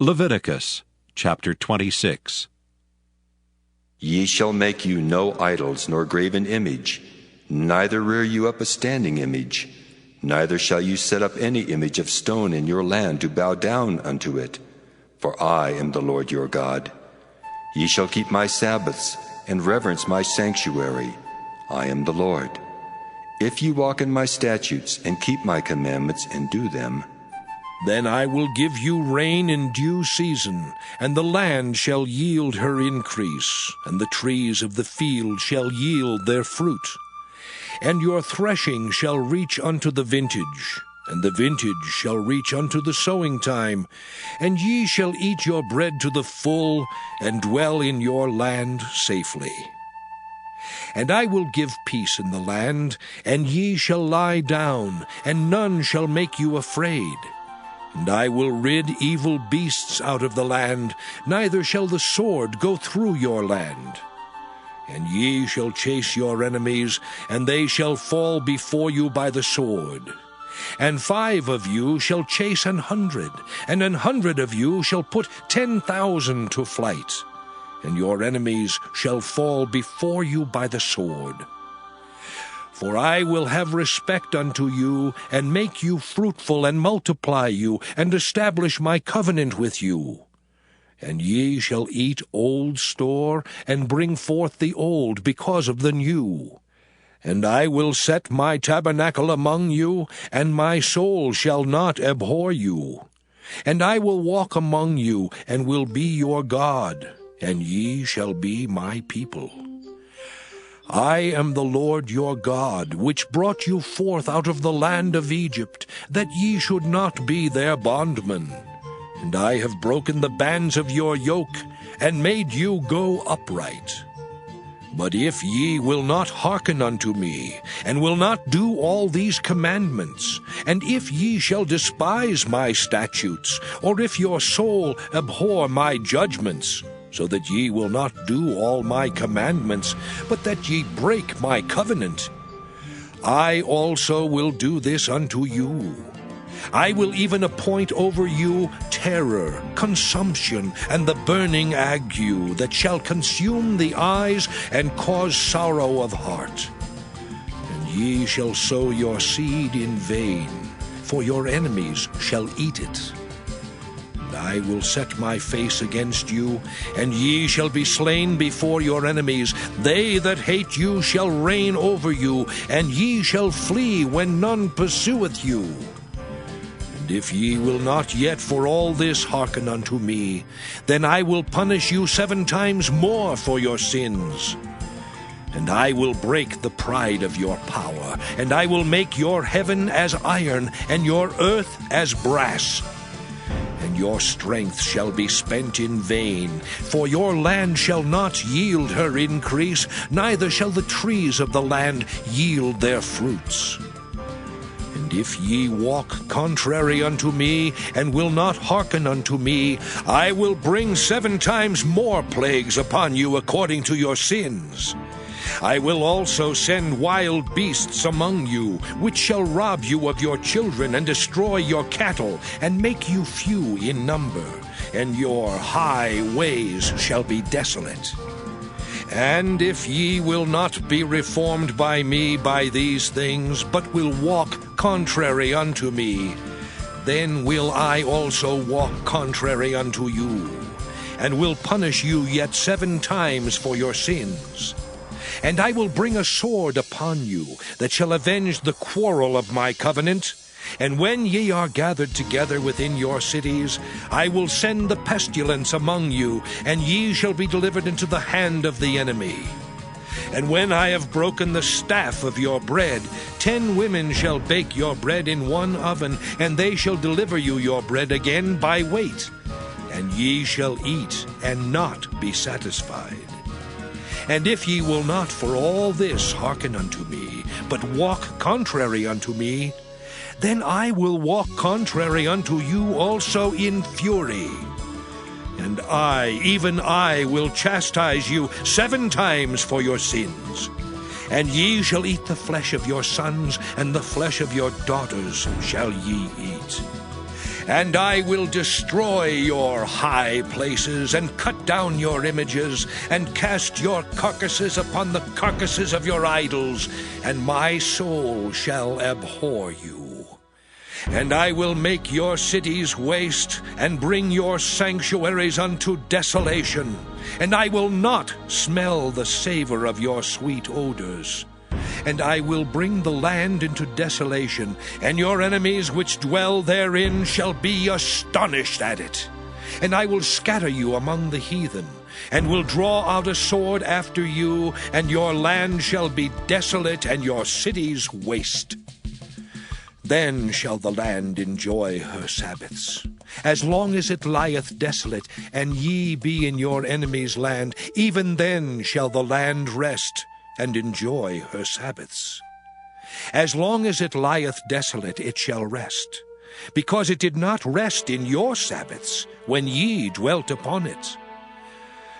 Leviticus chapter 26. Ye shall make you no idols nor graven image, neither rear you up a standing image, neither shall you set up any image of stone in your land to bow down unto it. For I am the Lord your God. Ye shall keep my Sabbaths and reverence my sanctuary. I am the Lord. If ye walk in my statutes and keep my commandments and do them, then I will give you rain in due season, and the land shall yield her increase, and the trees of the field shall yield their fruit. And your threshing shall reach unto the vintage, and the vintage shall reach unto the sowing time, and ye shall eat your bread to the full, and dwell in your land safely. And I will give peace in the land, and ye shall lie down, and none shall make you afraid. And I will rid evil beasts out of the land, neither shall the sword go through your land. And ye shall chase your enemies, and they shall fall before you by the sword. And 5 of you shall chase 100, and 100 of you shall put 10,000 to flight. And your enemies shall fall before you by the sword. For I will have respect unto you, and make you fruitful, and multiply you, and establish my covenant with you. And ye shall eat old store, and bring forth the old because of the new. And I will set my tabernacle among you, and my soul shall not abhor you. And I will walk among you, and will be your God, and ye shall be my people. I am the Lord your God, which brought you forth out of the land of Egypt, that ye should not be their bondmen. And I have broken the bands of your yoke, and made you go upright. But if ye will not hearken unto me, and will not do all these commandments, and if ye shall despise my statutes, or if your soul abhor my judgments, so that ye will not do all my commandments, but that ye break my covenant, I also will do this unto you. I will even appoint over you terror, consumption, and the burning ague, that shall consume the eyes and cause sorrow of heart. And ye shall sow your seed in vain, for your enemies shall eat it. I will set my face against you, and ye shall be slain before your enemies. They that hate you shall reign over you, and ye shall flee when none pursueth you. And if ye will not yet for all this hearken unto me, then I will punish you 7 times more for your sins. And I will break the pride of your power, and I will make your heaven as iron, and your earth as brass. And your strength shall be spent in vain, for your land shall not yield her increase, neither shall the trees of the land yield their fruits. And if ye walk contrary unto me, and will not hearken unto me, I will bring 7 times more plagues upon you according to your sins. I will also send wild beasts among you, which shall rob you of your children, and destroy your cattle, and make you few in number, and your high ways shall be desolate. And if ye will not be reformed by me by these things, but will walk contrary unto me, then will I also walk contrary unto you, and will punish you yet 7 times for your sins. And I will bring a sword upon you, that shall avenge the quarrel of my covenant. And when ye are gathered together within your cities, I will send the pestilence among you, and ye shall be delivered into the hand of the enemy. And when I have broken the staff of your bread, 10 women shall bake your bread in one oven, and they shall deliver you your bread again by weight. And ye shall eat, and not be satisfied. And if ye will not for all this hearken unto me, but walk contrary unto me, then I will walk contrary unto you also in fury. And I, even I, will chastise you 7 times for your sins. And ye shall eat the flesh of your sons, and the flesh of your daughters shall ye eat. And I will destroy your high places, and cut down your images, and cast your carcasses upon the carcasses of your idols, and my soul shall abhor you. And I will make your cities waste, and bring your sanctuaries unto desolation, and I will not smell the savor of your sweet odors. And I will bring the land into desolation, and your enemies which dwell therein shall be astonished at it. And I will scatter you among the heathen, and will draw out a sword after you, and your land shall be desolate, and your cities waste. Then shall the land enjoy her Sabbaths, as long as it lieth desolate, and ye be in your enemy's land, even then shall the land rest, and enjoy her Sabbaths. As long as it lieth desolate, it shall rest, because it did not rest in your Sabbaths, when ye dwelt upon it.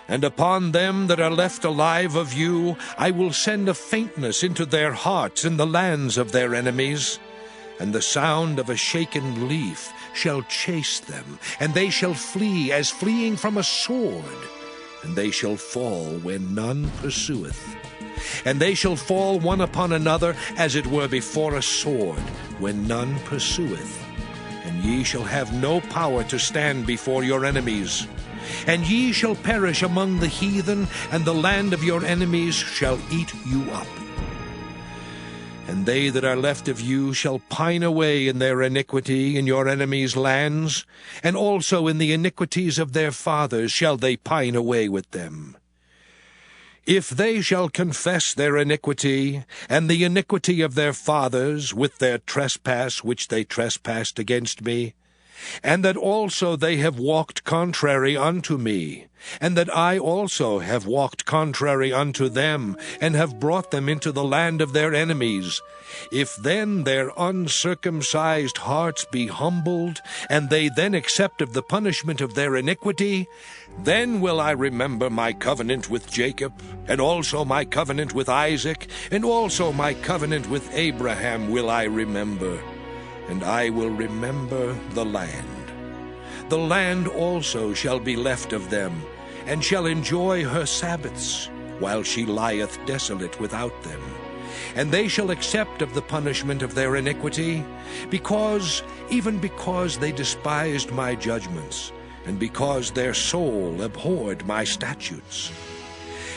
And upon them that are left alive of you I will send a faintness into their hearts in the lands of their enemies, and the sound of a shaken leaf shall chase them, and they shall flee as fleeing from a sword, and they shall fall when none pursueth. And they shall fall one upon another, as it were before a sword, when none pursueth. And ye shall have no power to stand before your enemies. And ye shall perish among the heathen, and the land of your enemies shall eat you up. And they that are left of you shall pine away in their iniquity in your enemies' lands, and also in the iniquities of their fathers shall they pine away with them. If they shall confess their iniquity, and the iniquity of their fathers, with their trespass which they trespassed against me, and that also they have walked contrary unto me, and that I also have walked contrary unto them, and have brought them into the land of their enemies, if then their uncircumcised hearts be humbled, and they then accept of the punishment of their iniquity, then will I remember my covenant with Jacob, and also my covenant with Isaac, and also my covenant with Abraham will I remember, and I will remember the land. The land also shall be left of them, and shall enjoy her Sabbaths, while she lieth desolate without them. And they shall accept of the punishment of their iniquity, even because they despised my judgments, and because their soul abhorred my statutes.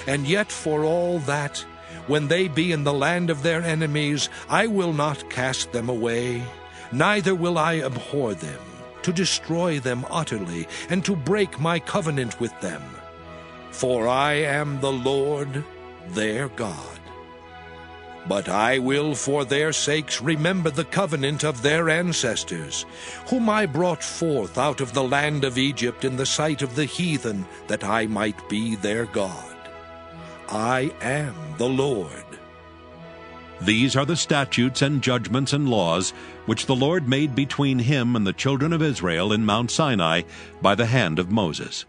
And yet for all that, when they be in the land of their enemies, I will not cast them away, neither will I abhor them, to destroy them utterly, and to break my covenant with them. For I am the Lord their God. But I will for their sakes remember the covenant of their ancestors, whom I brought forth out of the land of Egypt in the sight of the heathen, that I might be their God. I am the Lord. These are the statutes and judgments and laws which the Lord made between him and the children of Israel in Mount Sinai by the hand of Moses.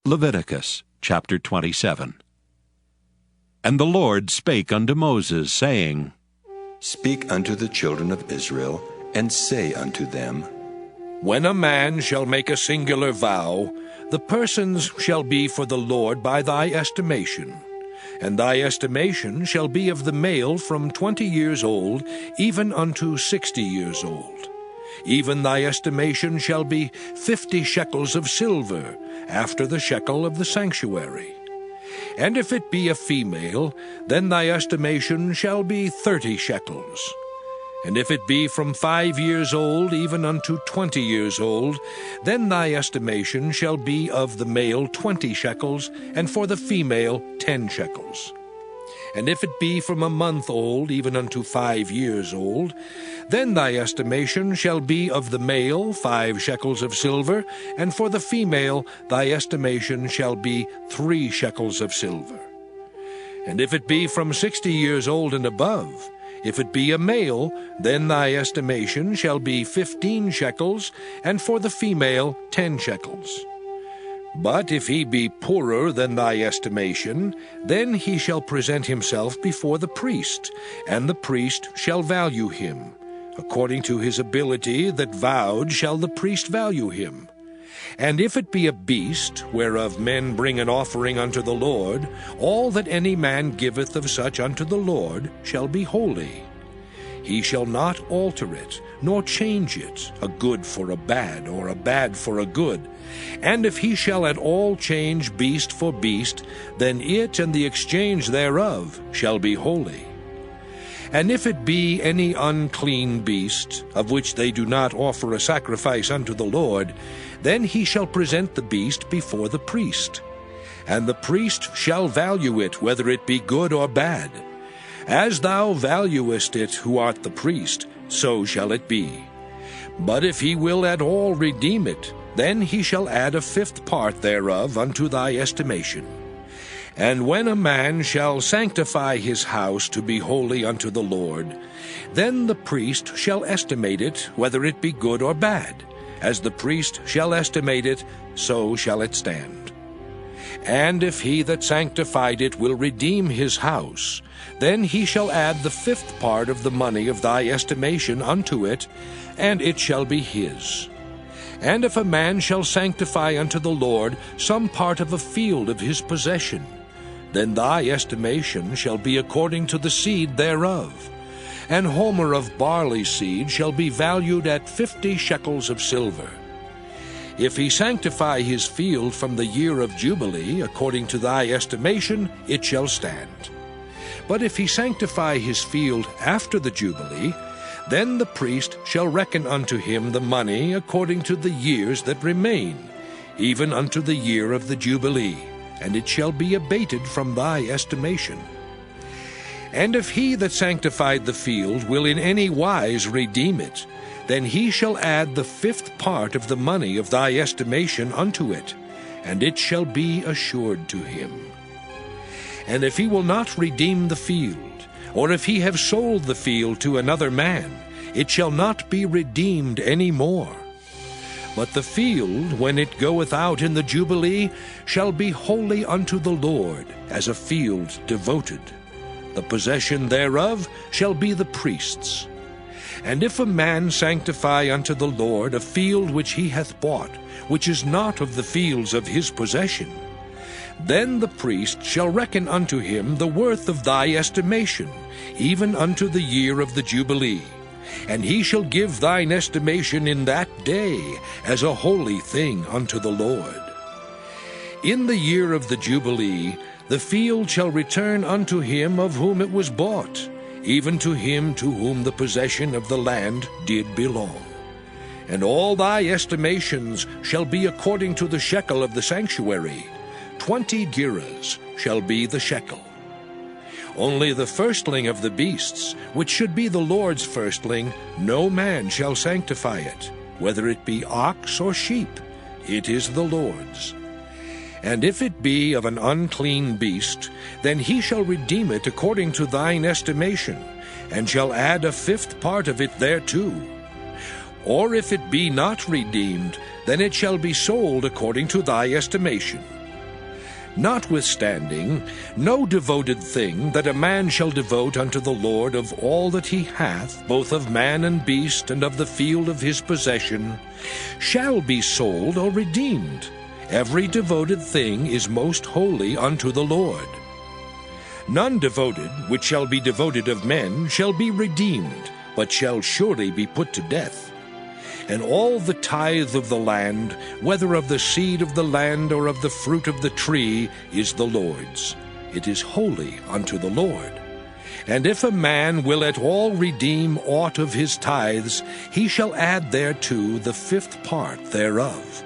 Leviticus chapter 27. And the Lord spake unto Moses, saying, Speak unto the children of Israel, and say unto them, When a man shall make a singular vow, the persons shall be for the Lord by thy estimation. And thy estimation shall be of the male from 20 years old, even unto 60 years old. Even thy estimation shall be 50 shekels of silver, after the shekel of the sanctuary. And if it be a female, then thy estimation shall be 30 shekels. And if it be from 5 years old even unto 20 years old, then thy estimation shall be of the male 20 shekels, and for the female 10 shekels. And if it be from a month old even unto 5 years old, then thy estimation shall be of the male 5 shekels of silver, and for the female thy estimation shall be 3 shekels of silver. And if it be from 60 years old and above, if it be a male, then thy estimation shall be 15 shekels, and for the female 10 shekels. But if he be poorer than thy estimation, then he shall present himself before the priest, and the priest shall value him, according to his ability that vowed shall the priest value him. And if it be a beast, whereof men bring an offering unto the Lord, all that any man giveth of such unto the Lord shall be holy. He shall not alter it, nor change it, a good for a bad, or a bad for a good. And if he shall at all change beast for beast, then it and the exchange thereof shall be holy. And if it be any unclean beast, of which they do not offer a sacrifice unto the Lord, then he shall present the beast before the priest. And the priest shall value it, whether it be good or bad. As thou valuest it who art the priest, so shall it be. But if he will at all redeem it, then he shall add a fifth part thereof unto thy estimation. And when a man shall sanctify his house to be holy unto the Lord, then the priest shall estimate it, whether it be good or bad. As the priest shall estimate it, so shall it stand. And if he that sanctified it will redeem his house, then he shall add the fifth part of the money of thy estimation unto it, and it shall be his. And if a man shall sanctify unto the Lord some part of a field of his possession, then thy estimation shall be according to the seed thereof. An homer of barley seed shall be valued at 50 shekels of silver. If he sanctify his field from the year of Jubilee, according to thy estimation, it shall stand. But if he sanctify his field after the Jubilee, then the priest shall reckon unto him the money according to the years that remain, even unto the year of the Jubilee, and it shall be abated from thy estimation. And if he that sanctified the field will in any wise redeem it, then he shall add the fifth part of the money of thy estimation unto it, and it shall be assured to him. And if he will not redeem the field, or if he have sold the field to another man, it shall not be redeemed any more. But the field, when it goeth out in the Jubilee, shall be holy unto the Lord, as a field devoted. The possession thereof shall be the priest's. And if a man sanctify unto the Lord a field which he hath bought, which is not of the fields of his possession, then the priest shall reckon unto him the worth of thy estimation, even unto the year of the Jubilee. And he shall give thine estimation in that day as a holy thing unto the Lord. In the year of the Jubilee the field shall return unto him of whom it was bought, even to him to whom the possession of the land did belong. And all thy estimations shall be according to the shekel of the sanctuary. 20 gerahs shall be the shekel. Only the firstling of the beasts, which should be the Lord's firstling, no man shall sanctify it, whether it be ox or sheep, it is the Lord's. And if it be of an unclean beast, then he shall redeem it according to thine estimation, and shall add a fifth part of it thereto. Or if it be not redeemed, then it shall be sold according to thy estimation. Notwithstanding, no devoted thing that a man shall devote unto the Lord of all that he hath, both of man and beast, and of the field of his possession, shall be sold or redeemed. Every devoted thing is most holy unto the Lord. None devoted, which shall be devoted of men, shall be redeemed, but shall surely be put to death. And all the tithe of the land, whether of the seed of the land or of the fruit of the tree, is the Lord's. It is holy unto the Lord. And if a man will at all redeem aught of his tithes, he shall add thereto the fifth part thereof.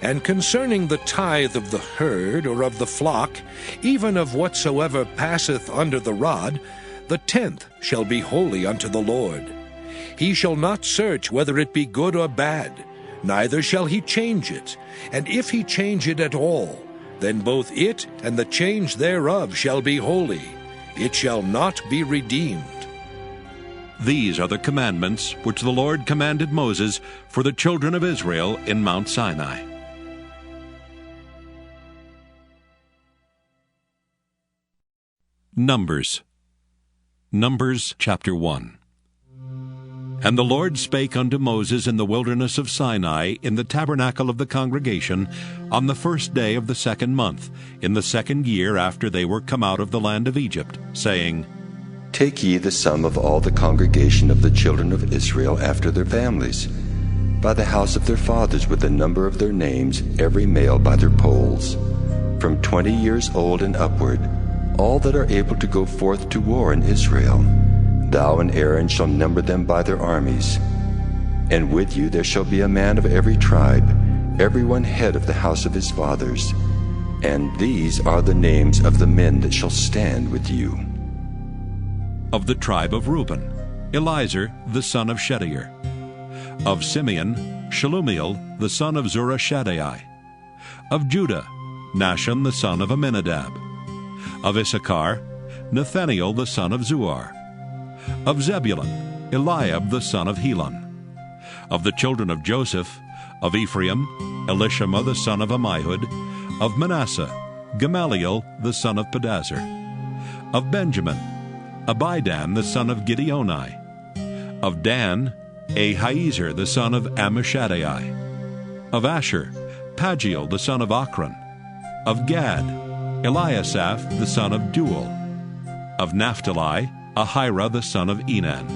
And concerning the tithe of the herd or of the flock, even of whatsoever passeth under the rod, the 10th shall be holy unto the Lord. He shall not search whether it be good or bad, neither shall he change it. And if he change it at all, then both it and the change thereof shall be holy. It shall not be redeemed. These are the commandments which the Lord commanded Moses for the children of Israel in Mount Sinai. Numbers chapter 1. And the Lord spake unto Moses in the wilderness of Sinai, in the tabernacle of the congregation, on the first day of the 2nd month, in the 2nd year after they were come out of the land of Egypt, saying, Take ye the sum of all the congregation of the children of Israel after their families, by the house of their fathers with the number of their names, every male by their polls, from 20 years old and upward, all that are able to go forth to war in Israel. Thou and Aaron shall number them by their armies. And with you there shall be a man of every tribe, every one head of the house of his fathers. And these are the names of the men that shall stand with you. Of the tribe of Reuben, Elizur the son of Shedeur. Of Simeon, Shelumiel the son of Zurishaddai. Of Judah, Nahshon the son of Amminadab. Of Issachar, Nathaniel the son of Zuar. Of Zebulun, Eliab the son of Helon. Of the children of Joseph, of Ephraim, Elishama the son of Ammihud. Of Manasseh, Gamaliel the son of Pedazur. Of Benjamin, Abidan the son of Gideoni. Of Dan, Ahiezer the son of Ammishaddai. Of Asher, Pagiel the son of Ochran. Of Gad, Eliasaph the son of Duel. Of Naphtali, Ahira the son of Enan.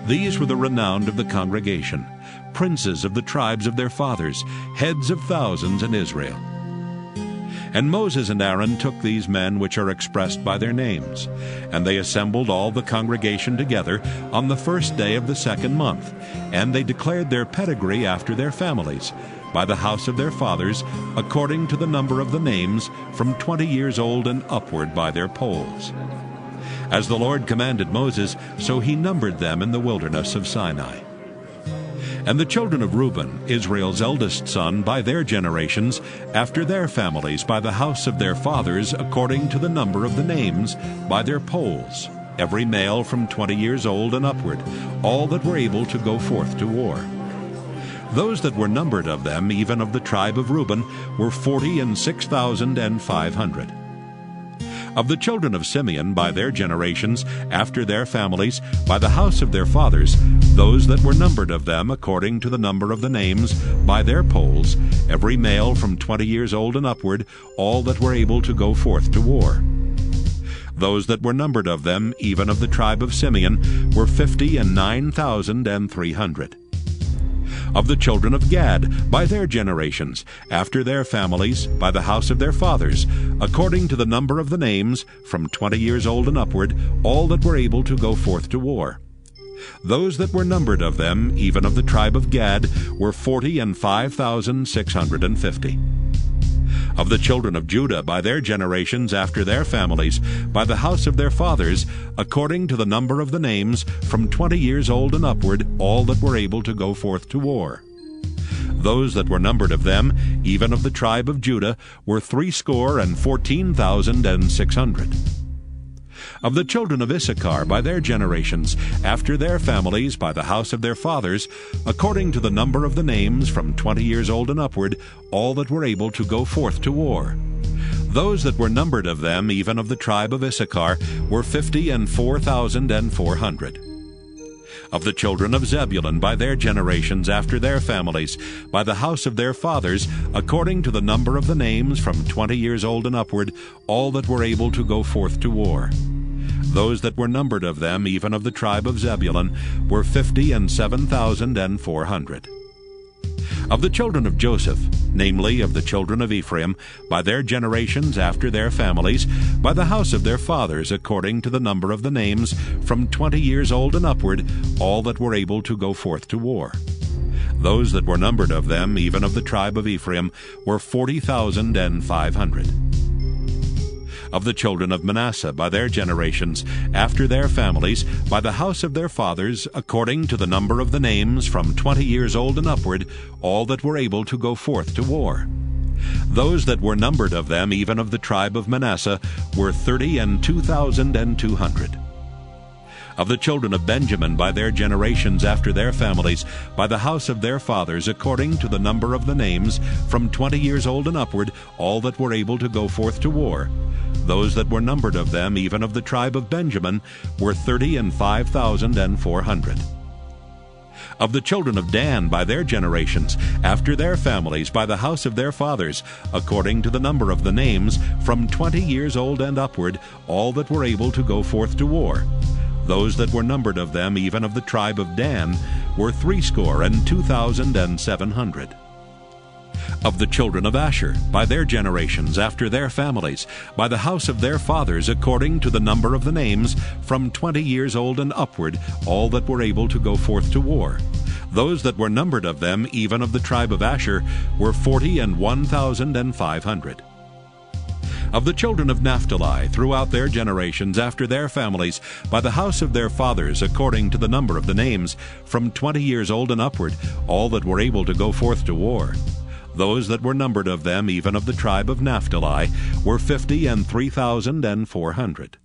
These were the renowned of the congregation, princes of the tribes of their fathers, heads of thousands in Israel. And Moses and Aaron took these men which are expressed by their names, and they assembled all the congregation together on the first day of the 2nd month, and they declared their pedigree after their families, by the house of their fathers, according to the number of the names, from 20 years old and upward by their polls. As the Lord commanded Moses, so he numbered them in the wilderness of Sinai. And the children of Reuben, Israel's eldest son, by their generations, after their families, by the house of their fathers, according to the number of the names, by their polls, every male from 20 years old and upward, all that were able to go forth to war. Those that were numbered of them, even of the tribe of Reuben, were 46,500. Of the children of Simeon, by their generations, after their families, by the house of their fathers, those that were numbered of them, according to the number of the names, by their polls, every male from 20 years old and upward, all that were able to go forth to war. Those that were numbered of them, even of the tribe of Simeon, were 59,300. Of the children of Gad, by their generations, after their families, by the house of their fathers, according to the number of the names, from 20 years old and upward, all that were able to go forth to war. Those that were numbered of them, even of the tribe of Gad, were 45,650. Of the children of Judah, by their generations, after their families, by the house of their fathers, according to the number of the names, from 20 years old and upward, all that were able to go forth to war. Those that were numbered of them, even of the tribe of Judah, were 314,600. Of the children of Issachar, by their generations, after their families, by the house of their fathers, according to the number of the names, from 20 years old and upward, all that were able to go forth to war. Those that were numbered of them, even of the tribe of Issachar, were 54,400. Of the children of Zebulun, by their generations, after their families, by the house of their fathers, according to the number of the names, from 20 years old and upward, all that were able to go forth to war. Those that were numbered of them, even of the tribe of Zebulun, were 57,400. Of the children of Joseph, namely of the children of Ephraim, by their generations after their families, by the house of their fathers, according to the number of the names, from 20 years old and upward, all that were able to go forth to war. Those that were numbered of them, even of the tribe of Ephraim, were 40,500. Of the children of Manasseh, by their generations, after their families, by the house of their fathers, according to the number of the names, from 20 years old and upward, all that were able to go forth to war. Those that were numbered of them, even of the tribe of Manasseh, were 32,200. Of the children of Benjamin, by their generations, after their families, by the house of their fathers, according to the number of the names, from 20 years old and upward, all that were able to go forth to war. Those that were numbered of them, even of the tribe of Benjamin, were 35,400. Of the children of Dan by their generations, after their families, by the house of their fathers, according to the number of the names, from 20 years old and upward, all that were able to go forth to war. Those that were numbered of them, even of the tribe of Dan, were 62,700. Of the children of Asher, by their generations, after their families, by the house of their fathers, according to the number of the names, from 20 years old and upward, all that were able to go forth to war. Those that were numbered of them, even of the tribe of Asher, were 41,500. Of the children of Naphtali, throughout their generations, after their families, by the house of their fathers, according to the number of the names, from 20 years old and upward, all that were able to go forth to war. Those that were numbered of them, even of the tribe of Naphtali, were 53,400.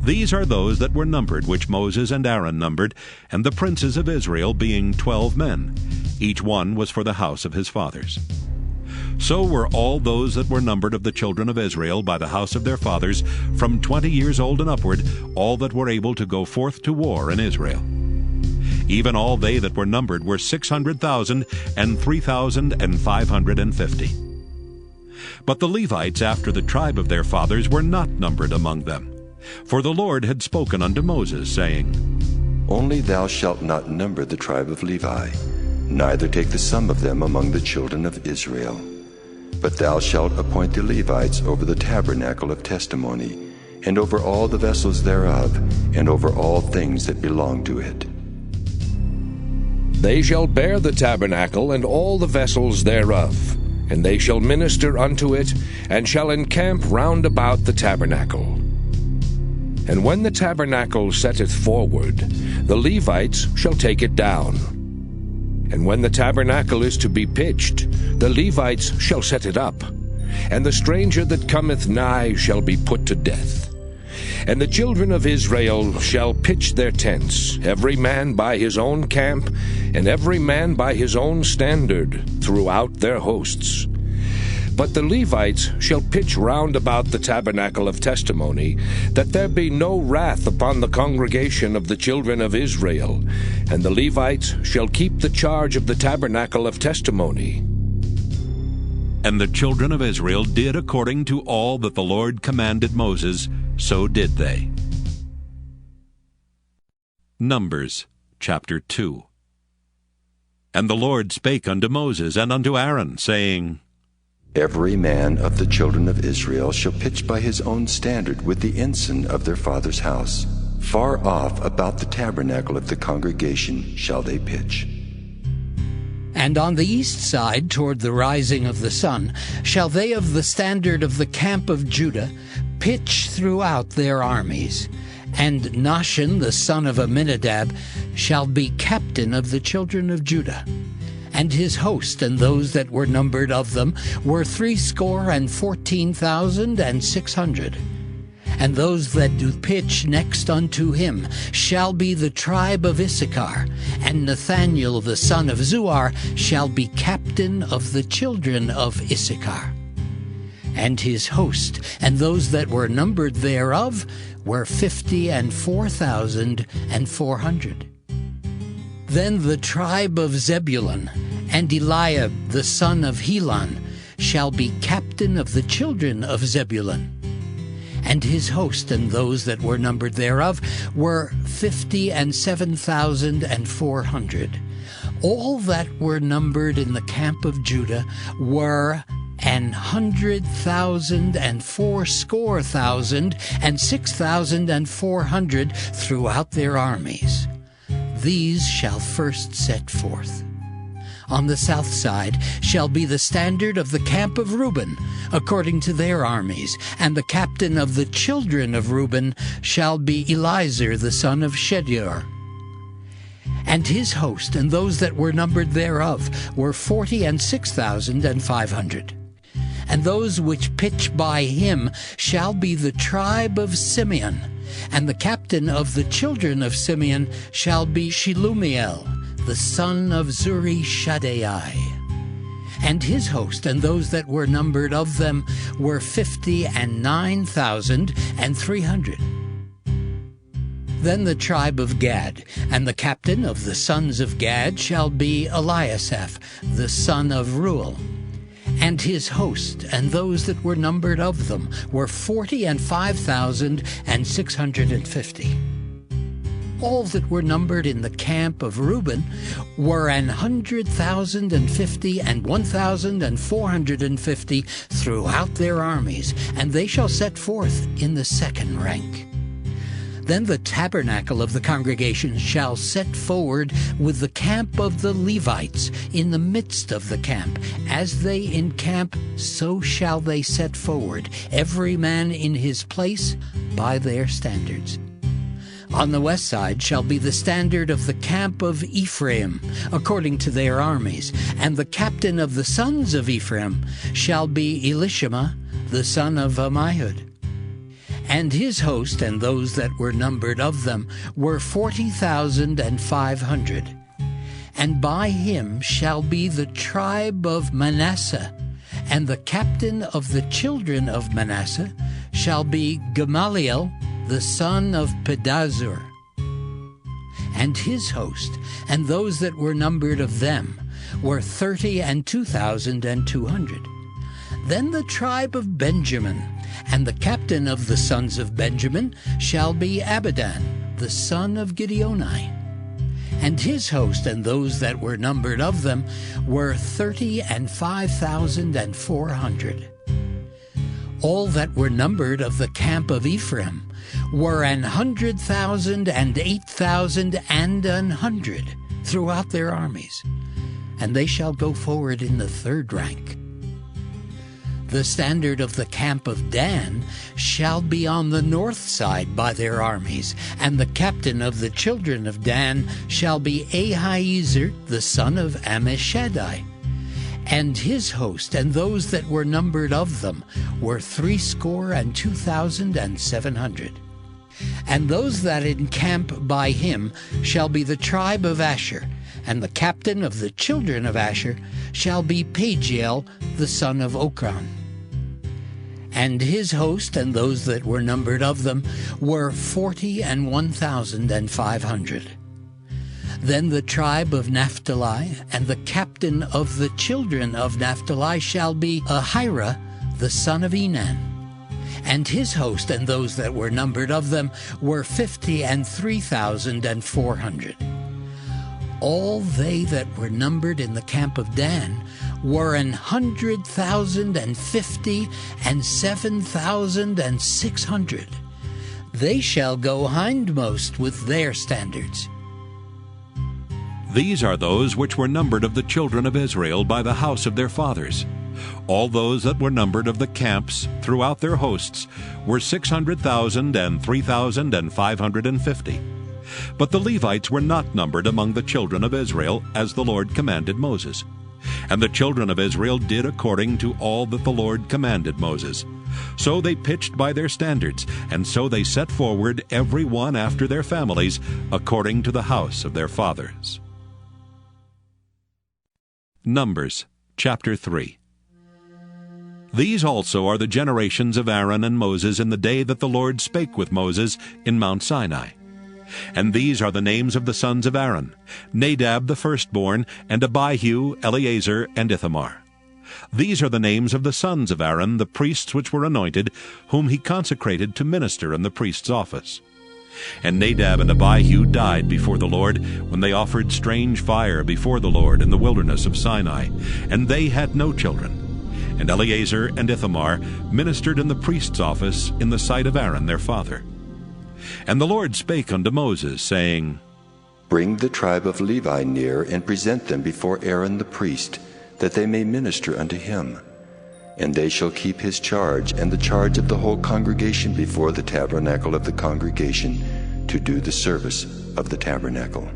These are those that were numbered, which Moses and Aaron numbered, and the princes of Israel, being 12 men. Each one was for the house of his fathers. So were all those that were numbered of the children of Israel by the house of their fathers, from 20 years old and upward, all that were able to go forth to war in Israel. Even all they that were numbered were 600,000 and 3,550. But the Levites after the tribe of their fathers were not numbered among them. For the Lord had spoken unto Moses, saying, Only thou shalt not number the tribe of Levi, neither take the sum of them among the children of Israel. But thou shalt appoint the Levites over the tabernacle of testimony, and over all the vessels thereof, and over all things that belong to it. They shall bear the tabernacle and all the vessels thereof, and they shall minister unto it, and shall encamp round about the tabernacle. And when the tabernacle setteth forward, the Levites shall take it down. And when the tabernacle is to be pitched, the Levites shall set it up, and the stranger that cometh nigh shall be put to death. And the children of Israel shall pitch their tents, every man by his own camp, and every man by his own standard, throughout their hosts. But the Levites shall pitch round about the tabernacle of testimony, that there be no wrath upon the congregation of the children of Israel. And the Levites shall keep the charge of the tabernacle of testimony. And the children of Israel did according to all that the Lord commanded Moses, so did they. Numbers chapter 2. And the Lord spake unto Moses and unto Aaron, saying, Every man of the children of Israel shall pitch by his own standard with the ensign of their father's house. Far off about the tabernacle of the congregation shall they pitch. And on the east side, toward the rising of the sun, shall they of the standard of the camp of Judah pitch throughout their armies. And Nahshon the son of Amminadab shall be captain of the children of Judah. And his host and those that were numbered of them were 314,600. And those that do pitch next unto him shall be the tribe of Issachar, and Nathaniel the son of Zuar shall be captain of the children of Issachar. And his host and those that were numbered thereof were 54,400. Then the tribe of Zebulun and Eliab the son of Helon shall be captain of the children of Zebulun. And his host and those that were numbered thereof were 57,400. All that were numbered in the camp of Judah were 100,000 and 6,400 throughout their armies. These shall first set forth. On the south side shall be the standard of the camp of Reuben, according to their armies, and the captain of the children of Reuben shall be Elizur the son of Shedeur. And his host and those that were numbered thereof were 46,500. And those which pitch by him shall be the tribe of Simeon, and the captain of the children of Simeon shall be Shelumiel, the son of Zurishaddai. And his host and those that were numbered of them were 59,300. Then the tribe of Gad, and the captain of the sons of Gad shall be Eliasaph, the son of Reuel. And his host, and those that were numbered of them, were 45,650. All that were numbered in the camp of Reuben were 100,050 and 1,450 throughout their armies, and they shall set forth in the second rank. Then the tabernacle of the congregation shall set forward with the camp of the Levites in the midst of the camp. As they encamp, so shall they set forward, every man in his place by their standards. On the west side shall be the standard of the camp of Ephraim, according to their armies, and the captain of the sons of Ephraim shall be Elishama, the son of Ammihud. And his host, and those that were numbered of them, were 40,500. And by him shall be the tribe of Manasseh, and the captain of the children of Manasseh shall be Gamaliel, the son of Pedazur. And his host, and those that were numbered of them, were 32,200. Then the tribe of Benjamin, and the captain of the sons of Benjamin shall be Abidan, the son of Gideoni. And his host, and those that were numbered of them, were 35,400. All that were numbered of the camp of Ephraim were 100,000 and 8,000 and 100 throughout their armies, and they shall go forward in the third rank. The standard of the camp of Dan shall be on the north side by their armies, and the captain of the children of Dan shall be Ahiezer, the son of Ammishaddai. And his host, and those that were numbered of them, were 62,700. And those that encamp by him shall be the tribe of Asher, and the captain of the children of Asher shall be Pagiel, the son of Okran. And his host, and those that were numbered of them, were 41,500. Then the tribe of Naphtali, and the captain of the children of Naphtali shall be Ahira, the son of Enan. And his host, and those that were numbered of them, were 53,400. All they that were numbered in the camp of Dan were 100,050 and 7,600. They shall go hindmost with their standards. These are those which were numbered of the children of Israel by the house of their fathers. All those that were numbered of the camps throughout their hosts were 600,000 and 3,550. But the Levites were not numbered among the children of Israel, as the Lord commanded Moses. And the children of Israel did according to all that the Lord commanded Moses. So they pitched by their standards, and so they set forward every one after their families, according to the house of their fathers. Numbers chapter 3. These also are the generations of Aaron and Moses in the day that the Lord spake with Moses in Mount Sinai. And these are the names of the sons of Aaron, Nadab the firstborn, and Abihu, Eleazar, and Ithamar. These are the names of the sons of Aaron, the priests which were anointed, whom he consecrated to minister in the priest's office. And Nadab and Abihu died before the Lord, when they offered strange fire before the Lord in the wilderness of Sinai, and they had no children. And Eleazar and Ithamar ministered in the priest's office in the sight of Aaron their father. And the Lord spake unto Moses, saying, Bring the tribe of Levi near, and present them before Aaron the priest, that they may minister unto him. And they shall keep his charge, and the charge of the whole congregation before the tabernacle of the congregation, to do the service of the tabernacle.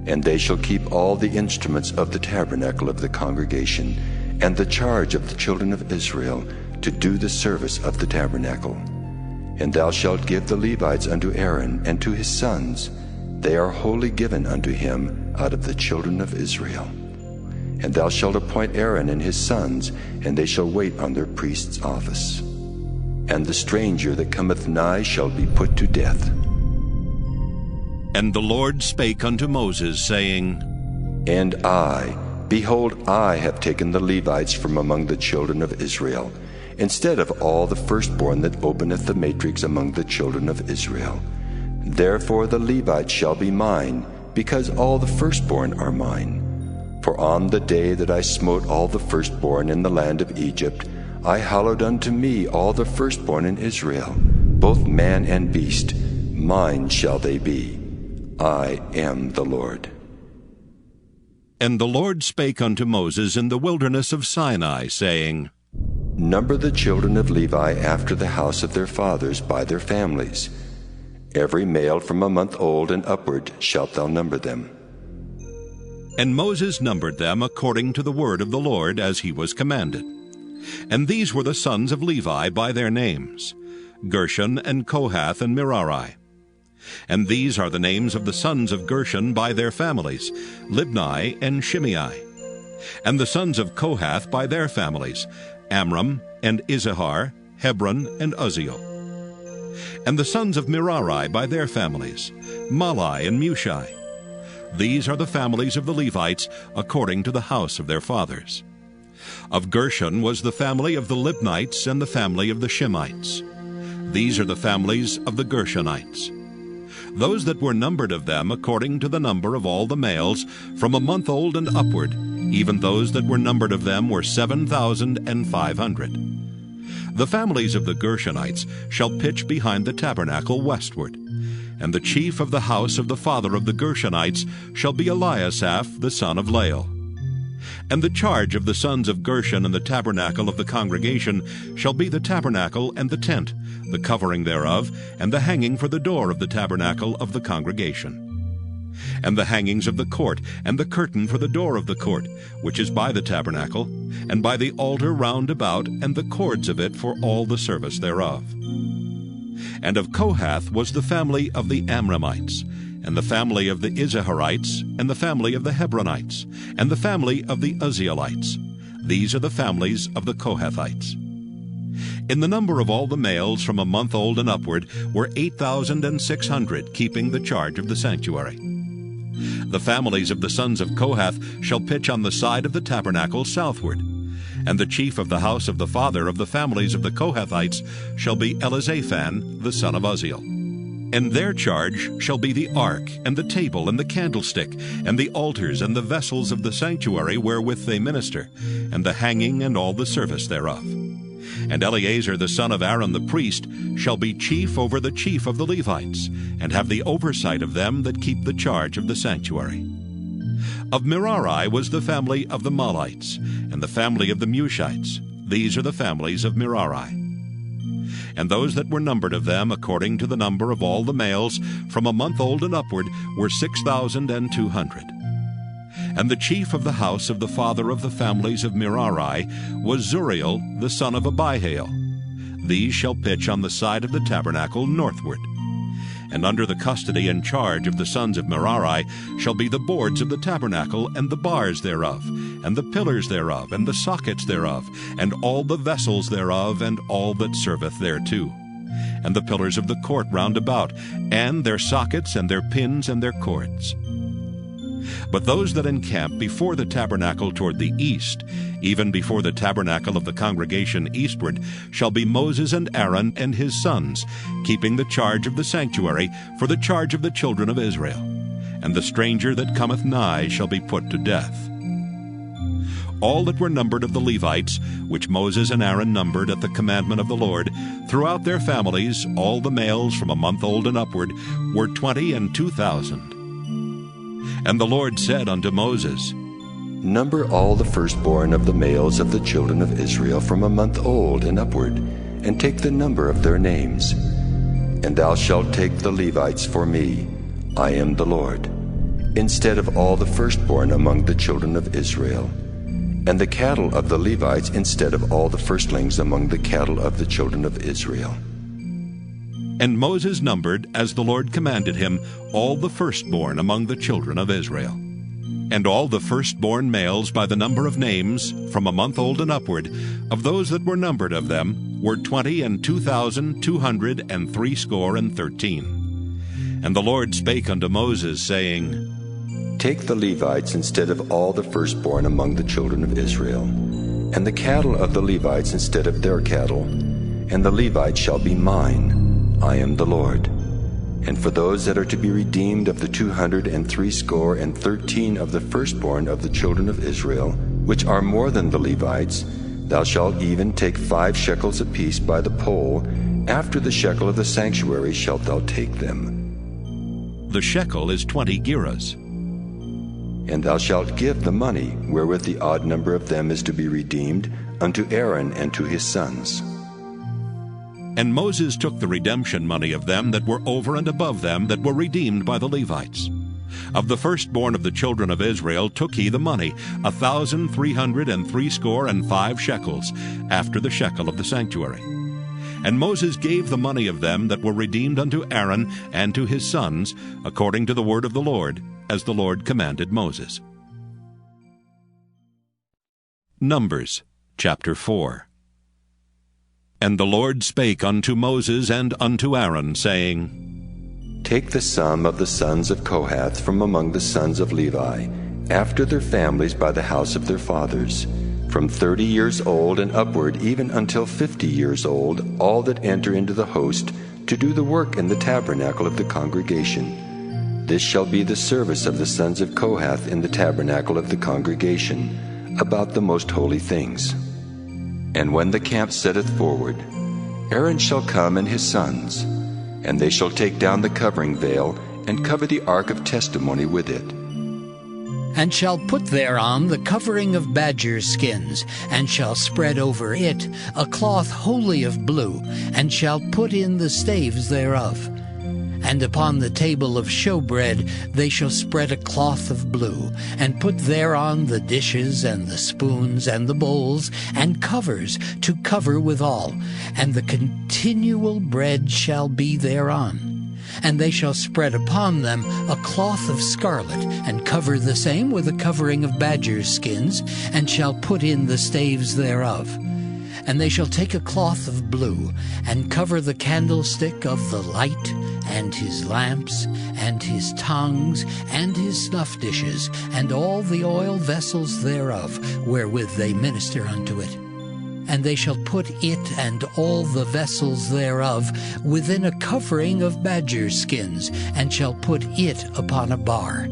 And they shall keep all the instruments of the tabernacle of the congregation, and the charge of the children of Israel, to do the service of the tabernacle. And thou shalt give the Levites unto Aaron and to his sons. They are wholly given unto him out of the children of Israel. And thou shalt appoint Aaron and his sons, and they shall wait on their priest's office. And the stranger that cometh nigh shall be put to death. And the Lord spake unto Moses, saying, And I, behold, I have taken the Levites from among the children of Israel, instead of all the firstborn that openeth the matrix among the children of Israel. Therefore the Levites shall be mine, because all the firstborn are mine. For on the day that I smote all the firstborn in the land of Egypt, I hallowed unto me all the firstborn in Israel, both man and beast. Mine shall they be. I am the Lord. And the Lord spake unto Moses in the wilderness of Sinai, saying, Number the children of Levi after the house of their fathers by their families. Every male from a month old and upward shalt thou number them. And Moses numbered them according to the word of the Lord, as he was commanded. And these were the sons of Levi by their names, Gershon and Kohath and Merari. And these are the names of the sons of Gershon by their families, Libni and Shimei. And the sons of Kohath by their families, Amram and Izahar, Hebron and Uzziel. And the sons of Merari by their families, Mahli and Mushi. These are the families of the Levites according to the house of their fathers. Of Gershon was the family of the Libnites and the family of the Shimites. These are the families of the Gershonites. Those that were numbered of them according to the number of all the males, from a month old and upward, even those that were numbered of them were 7,500. The families of the Gershonites shall pitch behind the tabernacle westward. And the chief of the house of the father of the Gershonites shall be Eliasaph the son of Lael. And the charge of the sons of Gershon in the tabernacle of the congregation shall be the tabernacle and the tent, the covering thereof, and the hanging for the door of the tabernacle of the congregation. And the hangings of the court, and the curtain for the door of the court, which is by the tabernacle, and by the altar round about, and the cords of it for all the service thereof. And of Kohath was the family of the Amramites, and the family of the Izaharites, and the family of the Hebronites, and the family of the Uzzielites. These are the families of the Kohathites. In the number of all the males from a month old and upward were 8,600, keeping the charge of the sanctuary. The families of the sons of Kohath shall pitch on the side of the tabernacle southward. And the chief of the house of the father of the families of the Kohathites shall be Elizaphan the son of Uzziel. And their charge shall be the ark, and the table, and the candlestick, and the altars, and the vessels of the sanctuary wherewith they minister, and the hanging, and all the service thereof. And Eleazar the son of Aaron the priest shall be chief over the chief of the Levites, and have the oversight of them that keep the charge of the sanctuary. Of Merari was the family of the Mahlites, and the family of the Mushites. These are the families of Merari. And those that were numbered of them, according to the number of all the males, from a month old and upward, were 6,200. And the chief of the house of the father of the families of Merari was Zuriel the son of Abihail. These shall pitch on the side of the tabernacle northward. And under the custody and charge of the sons of Merari shall be the boards of the tabernacle, and the bars thereof, and the pillars thereof, and the sockets thereof, and all the vessels thereof, and all that serveth thereto, and the pillars of the court round about, and their sockets, and their pins, and their cords. But those that encamp before the tabernacle toward the east, even before the tabernacle of the congregation eastward, shall be Moses and Aaron and his sons, keeping the charge of the sanctuary for the charge of the children of Israel. And the stranger that cometh nigh shall be put to death. All that were numbered of the Levites, which Moses and Aaron numbered at the commandment of the Lord, throughout their families, all the males from a month old and upward, were 22,000. And the Lord said unto Moses, Number all the firstborn of the males of the children of Israel from a month old and upward, and take the number of their names. And thou shalt take the Levites for me, I am the Lord, instead of all the firstborn among the children of Israel, and the cattle of the Levites instead of all the firstlings among the cattle of the children of Israel. And Moses numbered, as the Lord commanded him, all the firstborn among the children of Israel. And all the firstborn males by the number of names, from a month old and upward, of those that were numbered of them, were 22,213. And the Lord spake unto Moses, saying, Take the Levites instead of all the firstborn among the children of Israel, and the cattle of the Levites instead of their cattle, and the Levites shall be mine. I am the Lord. And for those that are to be redeemed of the 213 of the firstborn of the children of Israel, which are more than the Levites, thou shalt even take 5 shekels apiece by the poll. After the shekel of the sanctuary shalt thou take them. The shekel is 20 gerahs. And thou shalt give the money, wherewith the odd number of them is to be redeemed, unto Aaron and to his sons. And Moses took the redemption money of them that were over and above them that were redeemed by the Levites. Of the firstborn of the children of Israel took he the money, 1,365 shekels, after the shekel of the sanctuary. And Moses gave the money of them that were redeemed unto Aaron and to his sons, according to the word of the Lord, as the Lord commanded Moses. Numbers chapter 4. And the Lord spake unto Moses and unto Aaron, saying, Take the sum of the sons of Kohath from among the sons of Levi, after their families by the house of their fathers, from 30 years old and upward, even until 50 years old, all that enter into the host, to do the work in the tabernacle of the congregation. This shall be the service of the sons of Kohath in the tabernacle of the congregation, about the most holy things. And when the camp setteth forward, Aaron shall come and his sons, and they shall take down the covering veil, and cover the ark of testimony with it. And shall put thereon the covering of badgers' skins, and shall spread over it a cloth wholly of blue, and shall put in the staves thereof. And upon the table of showbread they shall spread a cloth of blue, and put thereon the dishes, and the spoons, and the bowls, and covers to cover withal, and the continual bread shall be thereon. And they shall spread upon them a cloth of scarlet, and cover the same with a covering of badgers' skins, and shall put in the staves thereof. And they shall take a cloth of blue, and cover the candlestick of the light, and his lamps, and his tongues, and his snuff dishes, and all the oil vessels thereof, wherewith they minister unto it. And they shall put it and all the vessels thereof within a covering of badgers' skins, and shall put it upon a bar.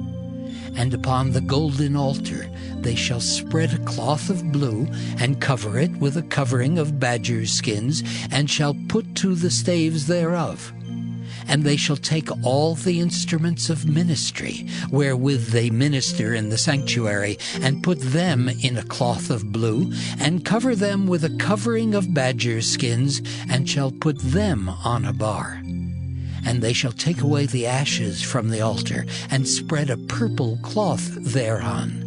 And upon the golden altar they shall spread a cloth of blue, and cover it with a covering of badgers' skins, and shall put to the staves thereof. And they shall take all the instruments of ministry, wherewith they minister in the sanctuary, and put them in a cloth of blue, and cover them with a covering of badgers' skins, and shall put them on a bar. And they shall take away the ashes from the altar, and spread a purple cloth thereon.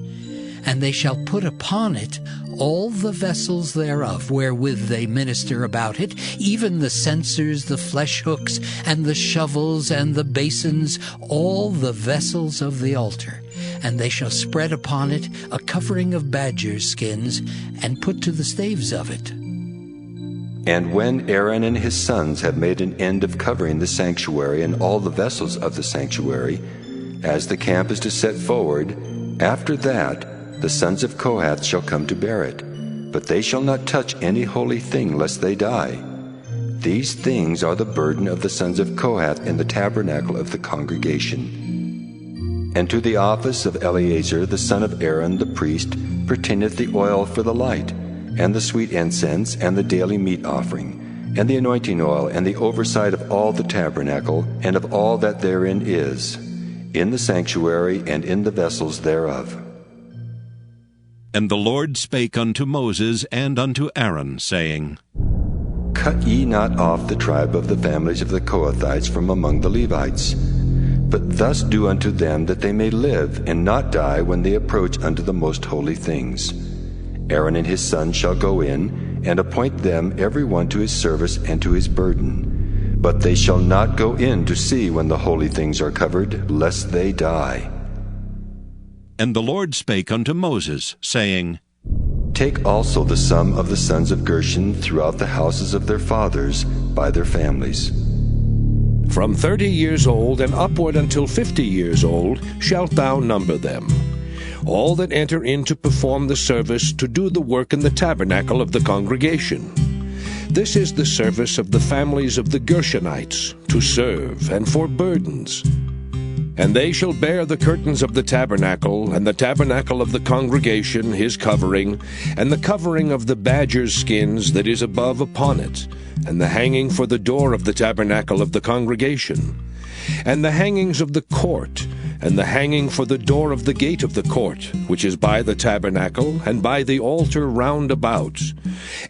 And they shall put upon it all the vessels thereof, wherewith they minister about it, even the censers, the flesh hooks, and the shovels, and the basins, all the vessels of the altar. And they shall spread upon it a covering of badgers' skins, and put to the staves of it. And when Aaron and his sons have made an end of covering the sanctuary and all the vessels of the sanctuary, as the camp is to set forward, after that the sons of Kohath shall come to bear it, but they shall not touch any holy thing, lest they die. These things are the burden of the sons of Kohath in the tabernacle of the congregation. And to the office of Eleazar the son of Aaron the priest pertaineth the oil for the light, and the sweet incense, and the daily meat offering, and the anointing oil, and the oversight of all the tabernacle, and of all that therein is, in the sanctuary and in the vessels thereof. And the Lord spake unto Moses and unto Aaron, saying, Cut ye not off the tribe of the families of the Kohathites from among the Levites, but thus do unto them that they may live, and not die when they approach unto the most holy things. Aaron and his sons shall go in, and appoint them every one to his service and to his burden. But they shall not go in to see when the holy things are covered, lest they die. And the Lord spake unto Moses, saying, Take also the sum of the sons of Gershon throughout the houses of their fathers by their families. From 30 years old and upward until 50 years old shalt thou number them. All that enter in to perform the service to do the work in the tabernacle of the congregation. This is the service of the families of the Gershonites, to serve, and for burdens. And they shall bear the curtains of the tabernacle, and the tabernacle of the congregation, his covering, and the covering of the badger's skins that is above upon it, and the hanging for the door of the tabernacle of the congregation, and the hangings of the court, and the hanging for the door of the gate of the court, which is by the tabernacle, and by the altar round about,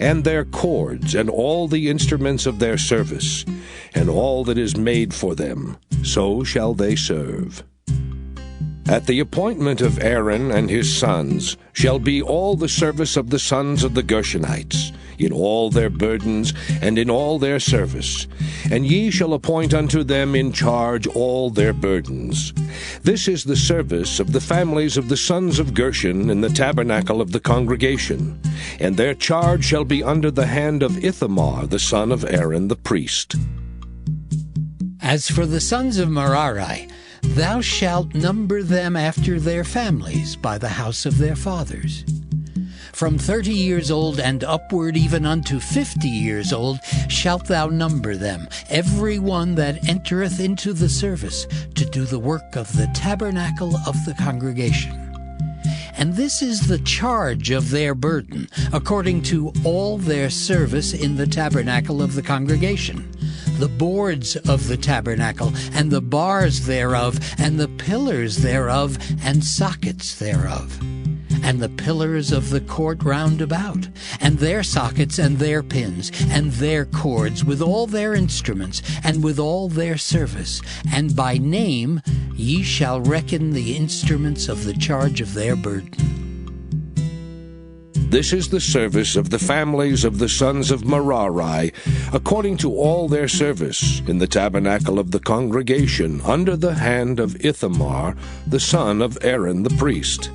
and their cords, and all the instruments of their service, and all that is made for them, so shall they serve. At the appointment of Aaron and his sons shall be all the service of the sons of the Gershonites, in all their burdens and in all their service, and ye shall appoint unto them in charge all their burdens. This is the service of the families of the sons of Gershon in the tabernacle of the congregation, and their charge shall be under the hand of Ithamar the son of Aaron the priest. As for the sons of Merari, thou shalt number them after their families by the house of their fathers. From 30 years old and upward even unto 50 years old shalt thou number them, every one that entereth into the service to do the work of the tabernacle of the congregation. And this is the charge of their burden, according to all their service in the tabernacle of the congregation, the boards of the tabernacle, and the bars thereof, and the pillars thereof, and sockets thereof, and the pillars of the court round about, and their sockets, and their pins, and their cords, with all their instruments, and with all their service. And by name ye shall reckon the instruments of the charge of their burden. This is the service of the families of the sons of Merari, according to all their service, in the tabernacle of the congregation, under the hand of Ithamar, the son of Aaron the priest.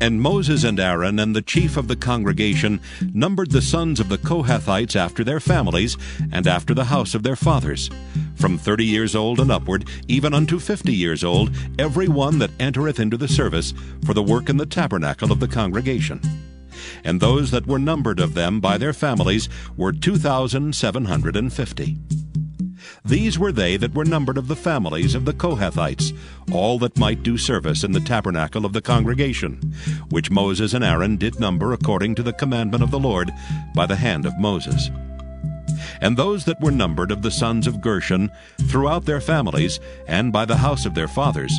And Moses and Aaron and the chief of the congregation numbered the sons of the Kohathites after their families, and after the house of their fathers, from 30 years old and upward, even unto 50 years old, every one that entereth into the service for the work in the tabernacle of the congregation. And those that were numbered of them by their families were 2,750. These were they that were numbered of the families of the Kohathites, all that might do service in the tabernacle of the congregation, which Moses and Aaron did number according to the commandment of the Lord by the hand of Moses. And those that were numbered of the sons of Gershon throughout their families, and by the house of their fathers,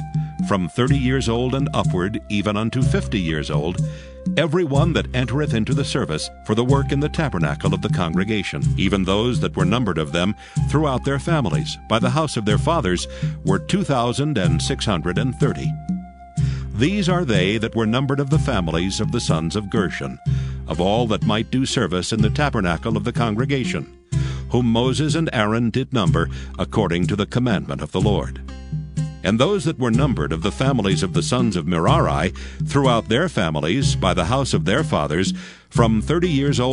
from 30 years old and upward, even unto 50 years old, every one that entereth into the service for the work in the tabernacle of the congregation, even those that were numbered of them throughout their families, by the house of their fathers, were 2,630. These are they that were numbered of the families of the sons of Gershon, of all that might do service in the tabernacle of the congregation, whom Moses and Aaron did number according to the commandment of the Lord. And those that were numbered of the families of the sons of Merari throughout their families by the house of their fathers, from 30 years old